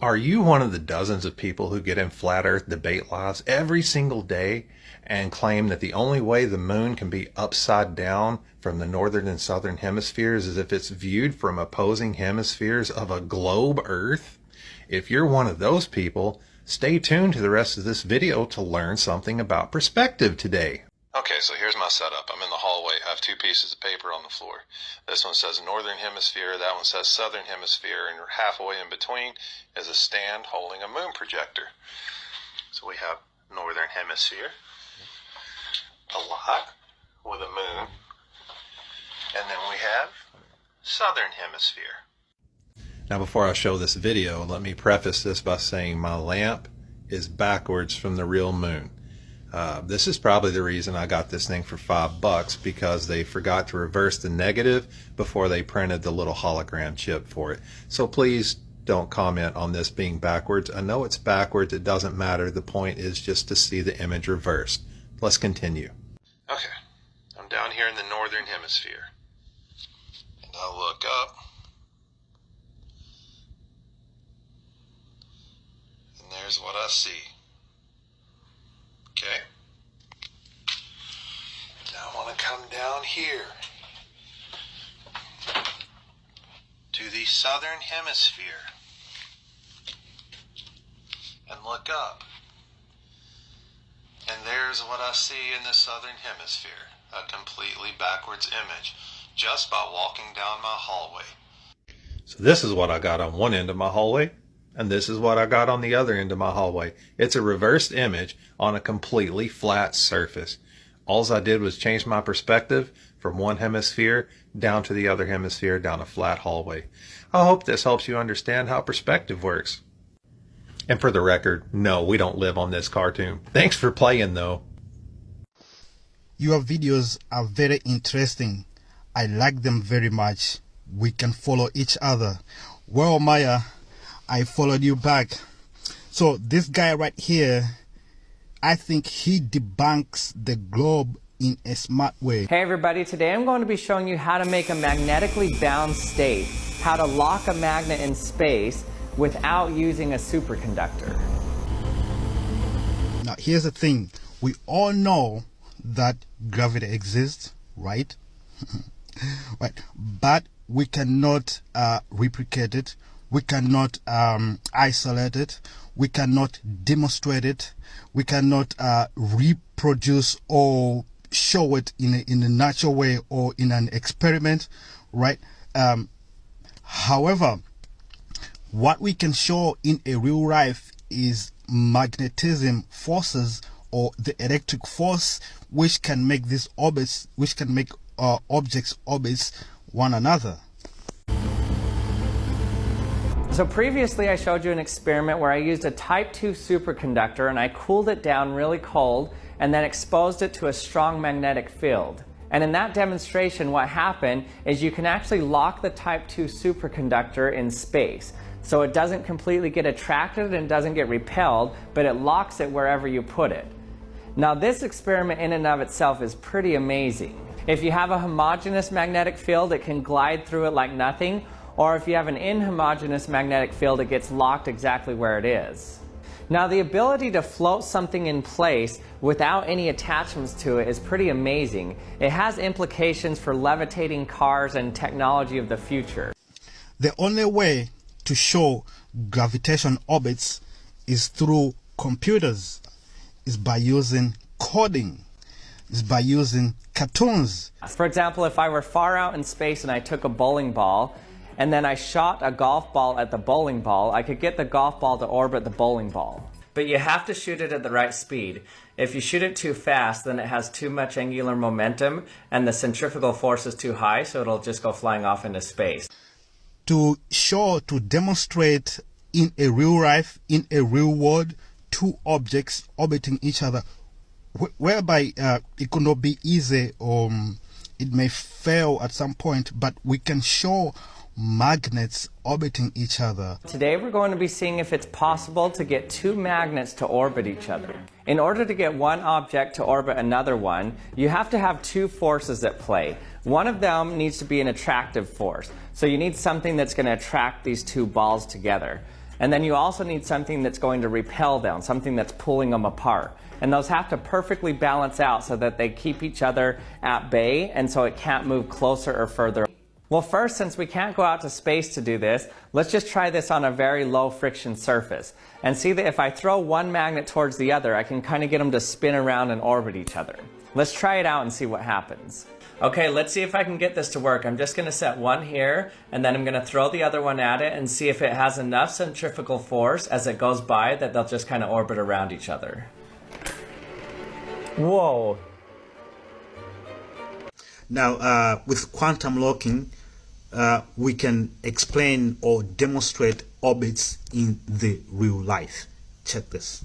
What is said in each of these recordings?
Are you one of the dozens of people who get in flat earth debate lives every single day and claim that the only way the moon can be upside down from the northern and southern hemispheres is if it's viewed from opposing hemispheres of a globe Earth? If you're one of those people, stay tuned to the rest of this video to learn something about perspective today. Okay, so here's my setup. I'm in the hallway. I have two pieces of paper on the floor. This one says Northern Hemisphere, that one says Southern Hemisphere, and halfway in between is a stand holding a moon projector. So we have Northern Hemisphere, a lot with a moon, and then we have Southern Hemisphere. Now before I show this video, let me preface this by saying my lamp is backwards from the real moon. This is probably the reason I got this thing for $5, because they forgot to reverse the negative before they printed the little hologram chip for it. So please don't comment on this being backwards. I know it's backwards. It doesn't matter. The point is just to see the image reversed. Let's continue. Okay, I'm down here in the Northern Hemisphere. And I look up. And there's what I see. Okay. Now I want to come down here to the Southern Hemisphere and look up. And there's what I see in the Southern Hemisphere, a completely backwards image, just by walking down my hallway. So this is what I got on one end of my hallway. And this is what I got on the other end of my hallway. It's a reversed image on a completely flat surface. All I did was change my perspective from one hemisphere down to the other hemisphere down a flat hallway. I hope this helps you understand how perspective works. And for the record, no, we don't live on this cartoon. Thanks for playing though. Your videos are very interesting. I like them very much. We can follow each other. Well, Maya, I followed you back. So this guy right here, I think he debunks the globe in a smart way. Hey everybody, today I'm going to be showing you how to make a magnetically bound state, how to lock a magnet in space without using a superconductor. Now here's the thing, we all know that gravity exists, right? Right, but we cannot replicate it. We cannot isolate it. We cannot demonstrate it. We cannot reproduce or show it in a natural way or in an experiment, right? However, what we can show in a real life is magnetism forces, or the electric force, which can make these orbits, which can make objects orbit one another. So previously I showed you an experiment where I used a type 2 superconductor and I cooled it down really cold and then exposed it to a strong magnetic field. And in that demonstration what happened is you can actually lock the type 2 superconductor in space. So it doesn't completely get attracted and doesn't get repelled, but it locks it wherever you put it. Now this experiment in and of itself is pretty amazing. If you have a homogeneous magnetic field, it can glide through it like nothing. Or if you have an inhomogeneous magnetic field, it gets locked exactly where it is. Now the ability to float something in place without any attachments to it is pretty amazing. It has implications for levitating cars and technology of the future. The only way to show gravitation orbits is through computers, is by using coding, is by using cartoons. For example, if I were far out in space and I took a bowling ball and then I shot a golf ball at the bowling ball, I could get the golf ball to orbit the bowling ball. But you have to shoot it at the right speed. If you shoot it too fast, then it has too much angular momentum and the centrifugal force is too high, so it'll just go flying off into space. To show, to demonstrate in a real life, in a real world, two objects orbiting each other, whereby it could not be easy, or it may fail at some point, but we can show magnets orbiting each other. Today we're going to be seeing if it's possible to get two magnets to orbit each other. In order to get one object to orbit another one, you have to have two forces at play. One of them needs to be an attractive force. So you need something that's going to attract these two balls together. And then you also need something that's going to repel them, something that's pulling them apart. And those have to perfectly balance out so that they keep each other at bay, and so it can't move closer or further. Well, first, since we can't go out to space to do this, let's just try this on a very low friction surface and see that if I throw one magnet towards the other, I can kind of get them to spin around and orbit each other. Let's try it out and see what happens. Okay, let's see if I can get this to work. I'm just going to set one here, and then I'm going to throw the other one at it and see if it has enough centrifugal force as it goes by that they'll just kind of orbit around each other. Whoa. Now, with quantum locking, we can explain or demonstrate orbits in the real life. Check this.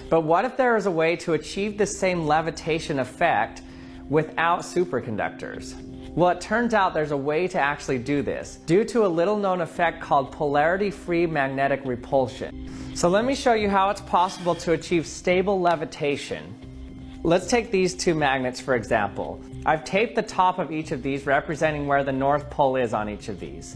But what if there is a way to achieve the same levitation effect without superconductors? Well, it turns out there's a way to actually do this due to a little known effect called polarity-free magnetic repulsion. So let me show you how it's possible to achieve stable levitation. Let's take these two magnets for example. I've taped the top of each of these representing where the North Pole is on each of these.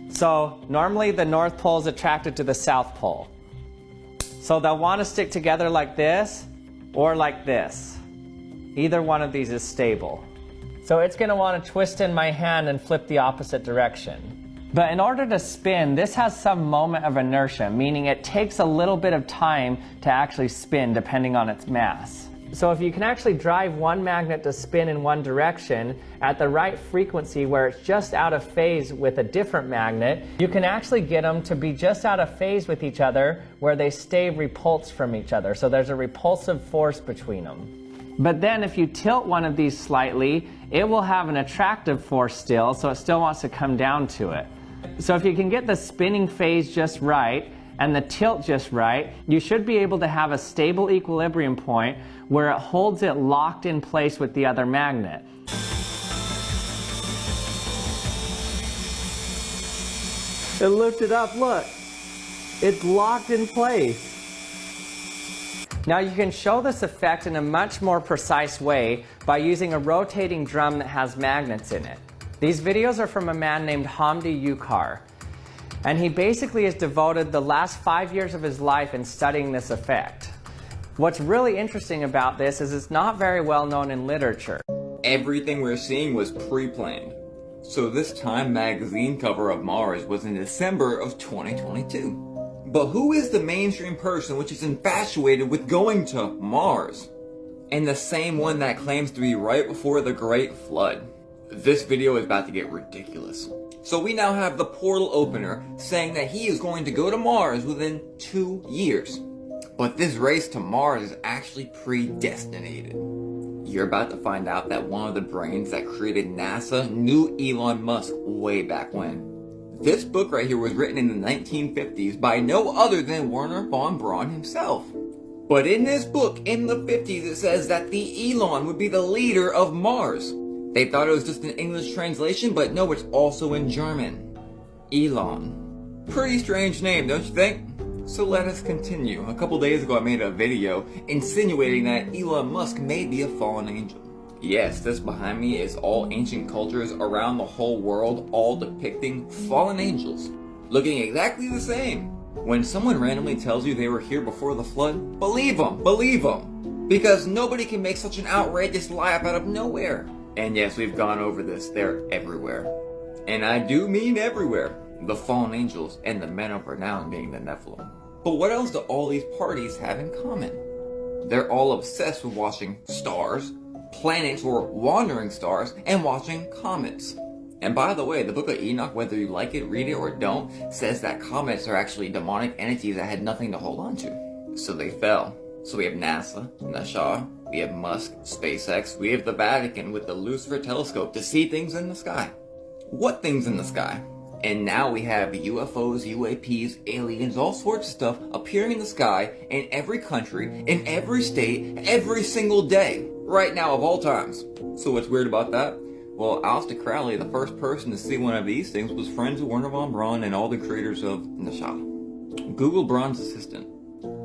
So normally the North Pole is attracted to the South Pole. So they'll want to stick together like this or like this. Either one of these is stable. So it's going to want to twist in my hand and flip the opposite direction. But in order to spin, this has some moment of inertia, meaning it takes a little bit of time to actually spin depending on its mass. So if you can actually drive one magnet to spin in one direction at the right frequency where it's just out of phase with a different magnet, you can actually get them to be just out of phase with each other where they stay repulsed from each other. So there's a repulsive force between them. But then if you tilt one of these slightly, it will have an attractive force still, so it still wants to come down to it. So if you can get the spinning phase just right and the tilt just right, you should be able to have a stable equilibrium point where it holds it locked in place with the other magnet. It lifted up, look. It's locked in place. Now you can show this effect in a much more precise way by using a rotating drum that has magnets in it. These videos are from a man named Hamdi Yukar. And he basically has devoted the last 5 years of his life in studying this effect. What's really interesting about this is it's not very well known in literature. Everything we're seeing was pre-planned. So this Time magazine cover of Mars was in December of 2022. But who is the mainstream person which is infatuated with going to Mars? And the same one that claims to be right before the Great Flood. This video is about to get ridiculous. So we now have the portal opener saying that he is going to go to Mars within 2 years. But this race to Mars is actually predestinated. You're about to find out that one of the brains that created NASA knew Elon Musk way back when. This book right here was written in the 1950s by no other than Wernher von Braun himself. But in this book, in the 50s, it says that the Elon would be the leader of Mars. They thought it was just an English translation, but no, it's also in German. Elon. Pretty strange name, don't you think? So let us continue. A couple days ago I made a video insinuating that Elon Musk may be a fallen angel. Yes, this behind me is all ancient cultures around the whole world, all depicting fallen angels, looking exactly the same. When someone randomly tells you they were here before the flood, believe them, because nobody can make such an outrageous lie up out of nowhere. And yes, we've gone over this, they're everywhere. And I do mean everywhere. The fallen angels and the men of renown being the Nephilim. But what else do all these parties have in common? They're all obsessed with watching stars, planets or wandering stars, and watching comets. And by the way, the Book of Enoch, whether you like it, read it, or don't, says that comets are actually demonic entities that had nothing to hold on to. So they fell. So we have NASA, NASA, we have Musk, SpaceX, we have the Vatican with the Lucifer telescope to see things in the sky. What things in the sky? And now we have UFOs, UAPs, aliens, all sorts of stuff appearing in the sky in every country, in every state, every single day. Right now of all times. So what's weird about that? Well, Aleister Crowley, the first person to see one of these things, was friends with Wernher von Braun and all the creators of NASA. Google Braun's assistant.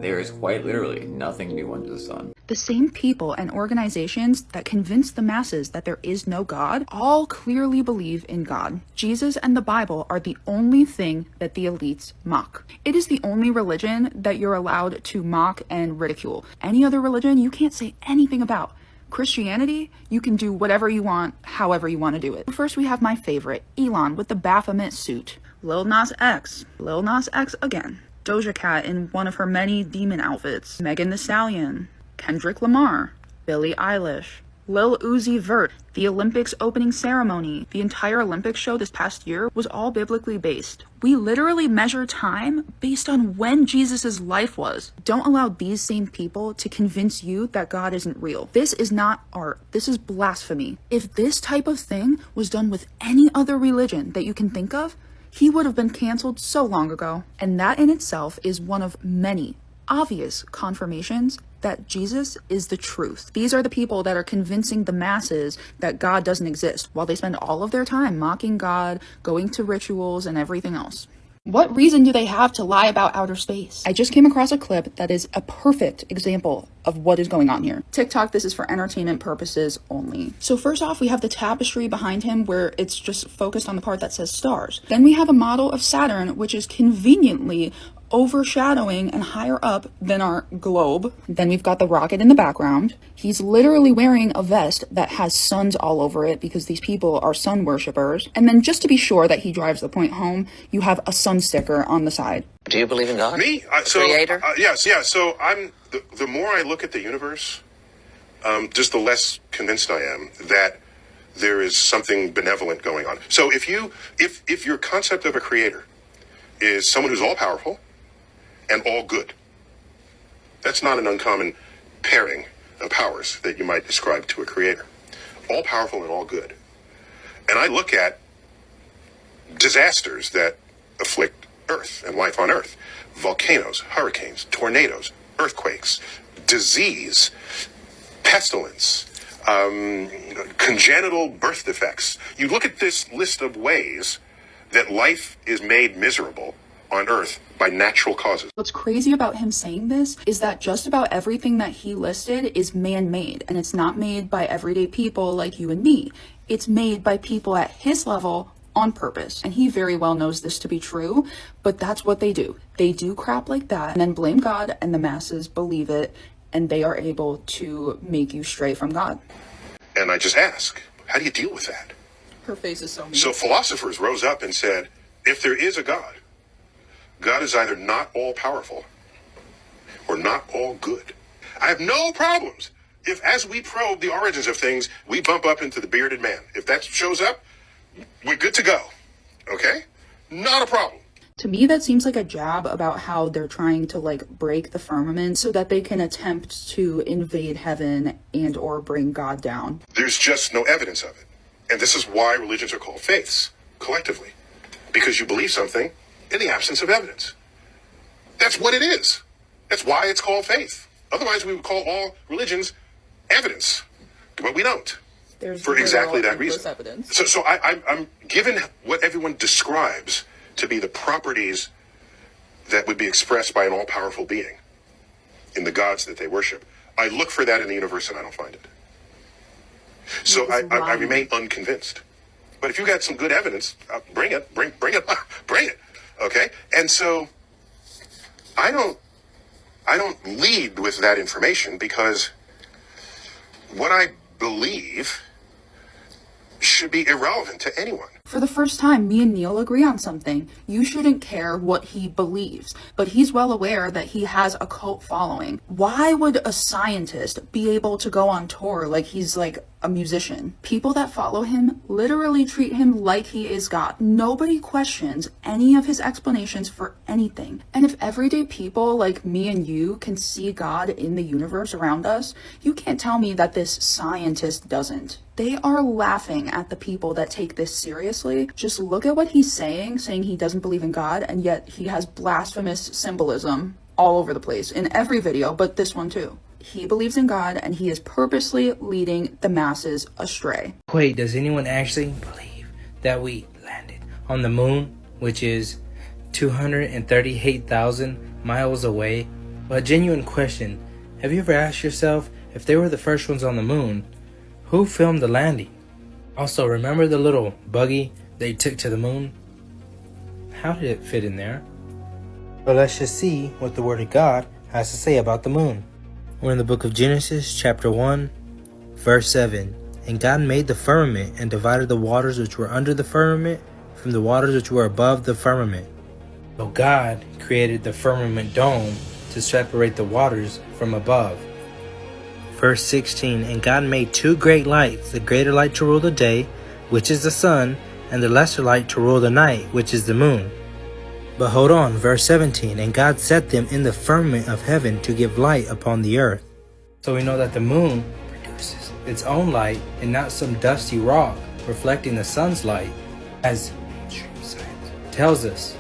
There is quite literally nothing new under the sun. The same people and organizations that convince the masses that there is no God all clearly believe in God. Jesus and the Bible are the only thing that the elites mock. It is the only religion that you're allowed to mock and ridicule. Any other religion you can't say anything about. Christianity, you can do whatever you want, however you want to do it. First, we have my favorite, Elon with the Baphomet suit. Lil Nas X again. Doja Cat in one of her many demon outfits. Megan Thee Stallion. Kendrick Lamar. Billie Eilish. Lil Uzi Vert. The Olympics opening ceremony. The entire Olympics show this past year was all biblically based. We literally measure time based on when Jesus' life was. Don't allow these same people to convince you that God isn't real. This is not art. This is blasphemy. If this type of thing was done with any other religion that you can think of, he would have been canceled so long ago. And that in itself is one of many obvious confirmations that Jesus is the truth. These are the people that are convincing the masses that God doesn't exist, while they spend all of their time mocking God, going to rituals, and everything else. What reason do they have to lie about outer space? I just came across a clip that is a perfect example of what is going on here. TikTok, this is for entertainment purposes only. So first off, we have the tapestry behind him where it's just focused on the part that says stars. Then we have a model of Saturn, which is conveniently overshadowing and higher up than our globe. Then we've got the rocket in the background. He's literally wearing a vest that has suns all over it because these people are sun worshippers. And then just to be sure that he drives the point home, you have a sun sticker on the side. Do you believe in God? Me? Creator? Yes. So I'm the more I look at the universe, just the less convinced I am that there is something benevolent going on. So if your concept of a creator is someone who's all powerful and all good, that's not an uncommon pairing of powers that you might describe to a creator. All powerful and all good. And I look at disasters that afflict Earth and life on Earth. Volcanoes, hurricanes, tornadoes, earthquakes, disease, pestilence, congenital birth defects. You look at this list of ways that life is made miserable on Earth by natural causes. What's crazy about him saying this is that just about everything that he listed is man-made, and it's not made by everyday people like you and me. It's made by people at his level on purpose, and he very well knows this to be true, but that's what they do. They do crap like that and then blame God, and the masses believe it, and they are able to make you stray from God. And I just ask, how do you deal with that? Her face is so mean. So philosophers rose up and said, if there is a God, God is either not all powerful or not all good. I have no problems if, as we probe the origins of things, we bump up into the bearded man. If that shows up, we're good to go. Okay? Not a problem. To me, that seems like a jab about how they're trying to break the firmament so that they can attempt to invade heaven and or bring God down. There's just no evidence of it. And this is why religions are called faiths, collectively. Because you believe something in the absence of evidence. That's what it is. That's why it's called faith. Otherwise, we would call all religions evidence. But we don't. For exactly that reason. So I'm given what everyone describes to be the properties that would be expressed by an all-powerful being in the gods that they worship. I look for that in the universe and I don't find it. So I remain unconvinced. But if you got some good evidence, bring it. Okay? And so I don't lead with that information because what I believe should be irrelevant to anyone. For the first time, me and Neil agree on something. You shouldn't care what he believes, but he's well aware that he has a cult following. Why would a scientist be able to go on tour like he's like a musician? People that follow him literally treat him like he is God. Nobody questions any of his explanations for anything. And if everyday people like me and you can see God in the universe around us, you can't tell me that this scientist doesn't. They are laughing at the people that take this seriously. Just look at what he's saying he doesn't believe in God, and yet he has blasphemous symbolism all over the place in every video, but this one too. He believes in God, and he is purposely leading the masses astray. Wait, does anyone actually believe that we landed on the moon, which is 238,000 miles away? A genuine question. Have you ever asked yourself, if they were the first ones on the moon, who filmed the landing? Also, remember the little buggy they took to the moon? How did it fit in there? But let's just see what the Word of God has to say about the moon. We're in the book of Genesis, chapter 1, verse 7. And God made the firmament and divided the waters which were under the firmament from the waters which were above the firmament. So God created the firmament dome to separate the waters from above. Verse 16. And God made two great lights, the greater light to rule the day, which is the sun, and the lesser light to rule the night, which is the moon. But hold on, verse 17. And God set them in the firmament of heaven to give light upon the earth. So we know that the moon produces its own light and not some dusty rock reflecting the sun's light, as mainstream science tells us.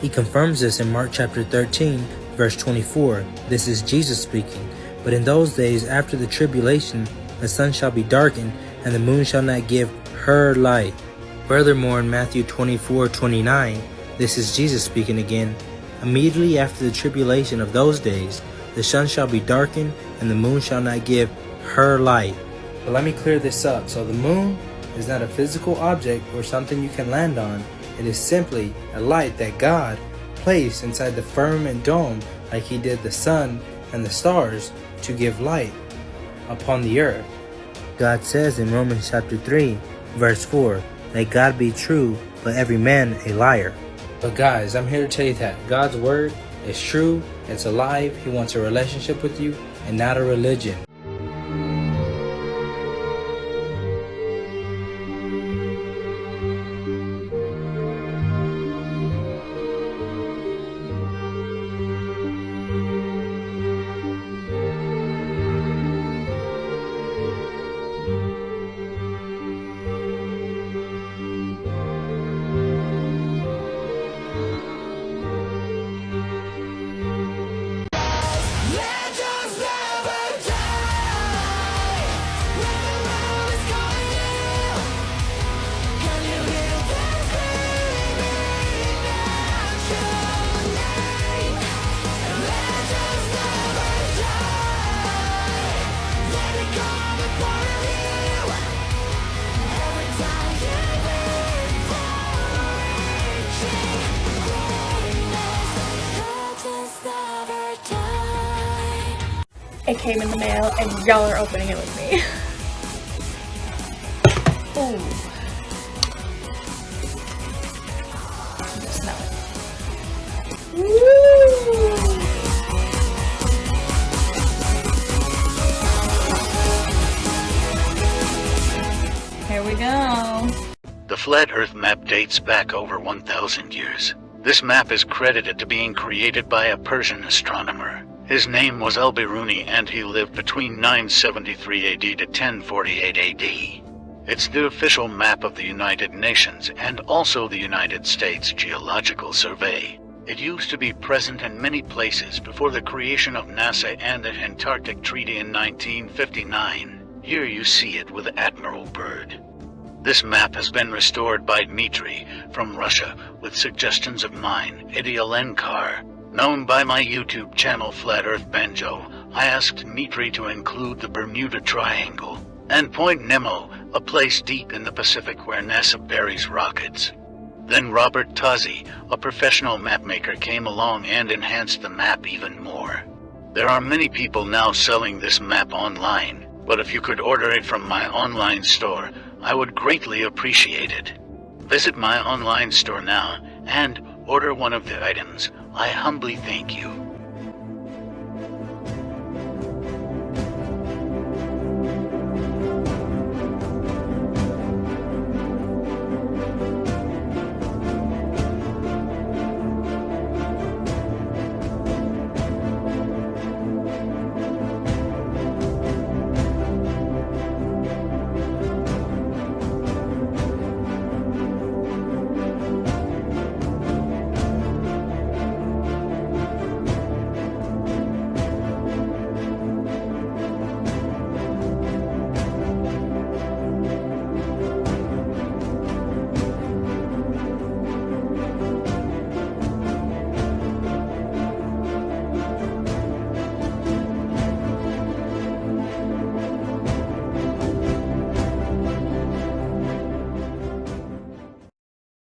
He confirms this in Mark chapter 13, verse 24. This is Jesus speaking. But in those days after the tribulation, the sun shall be darkened, and the moon shall not give her light. Furthermore, in Matthew 24:29, this is Jesus speaking again. Immediately after the tribulation of those days, the sun shall be darkened, and the moon shall not give her light. But let me clear this up. So the moon is not a physical object or something you can land on. It is simply a light that God placed inside the firmament dome, like He did the sun and the stars, to give light upon the earth. God says in Romans chapter 3, verse 4, let God be true, but every man a liar. But guys, I'm here to tell you that God's word is true, it's alive. He wants a relationship with you and not a religion. It came in the mail and y'all are opening it with me. Ooh. Smell it. Woo! Here we go. The Flat Earth map dates back over 1,000 years. This map is credited to being created by a Persian astronomer. His name was Al-Biruni, and he lived between 973 AD to 1048 AD. It's the official map of the United Nations and also the United States Geological Survey. It used to be present in many places before the creation of NASA and the Antarctic Treaty in 1959. Here you see it with Admiral Byrd. This map has been restored by Dmitry from Russia with suggestions of mine, Idialenkar. Known by my YouTube channel Flat Earth Banjo, I asked Dmitry to include the Bermuda Triangle and Point Nemo, a place deep in the Pacific where NASA buries rockets. Then Robert Tozzi, a professional mapmaker, came along and enhanced the map even more. There are many people now selling this map online, but if you could order it from my online store, I would greatly appreciate it. Visit my online store now and order one of the items. I humbly thank you.